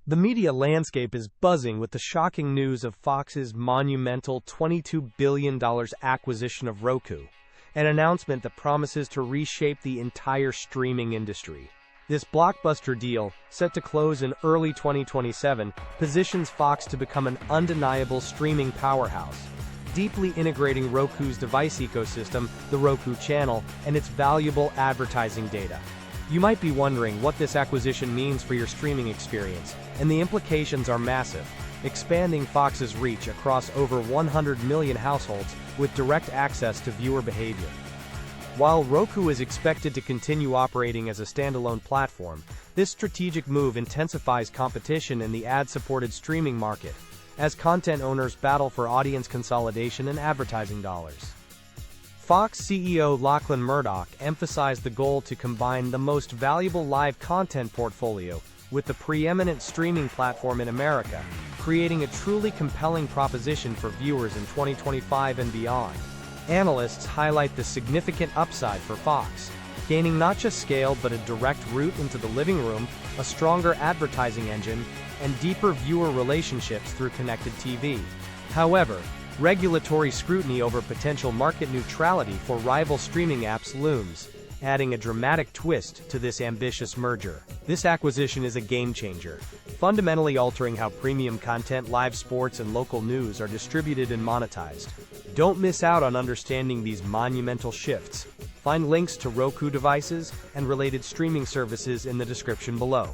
The media landscape is buzzing with the shocking news of Fox's monumental $22 billion acquisition of Roku, an announcement that promises to reshape the entire streaming industry. This blockbuster deal, set to close in early 2027, positions Fox to become an undeniable streaming powerhouse, deeply integrating Roku's device ecosystem, the Roku channel, and its valuable advertising data. You might be wondering what this acquisition means for your streaming experience, and the implications are massive, expanding Fox's reach across over 100 million households with direct access to viewer behavior. While Roku is expected to continue operating as a standalone platform, this strategic move intensifies competition in the ad-supported streaming market, as content owners battle for audience consolidation and advertising dollars. Fox CEO Lachlan Murdoch emphasized the goal to combine the most valuable live content portfolio with the preeminent streaming platform in America, creating a truly compelling proposition for viewers in 2025 and beyond. Analysts highlight the significant upside for Fox, gaining not just scale but a direct route into the living room, a stronger advertising engine, and deeper viewer relationships through connected TV. However, regulatory scrutiny over potential market neutrality for rival streaming apps looms, adding a dramatic twist to this ambitious merger. This acquisition is a game-changer, fundamentally altering how premium content, live sports, and local news are distributed and monetized. Don't miss out on understanding these monumental shifts. Find links to Roku devices and related streaming services in the description below.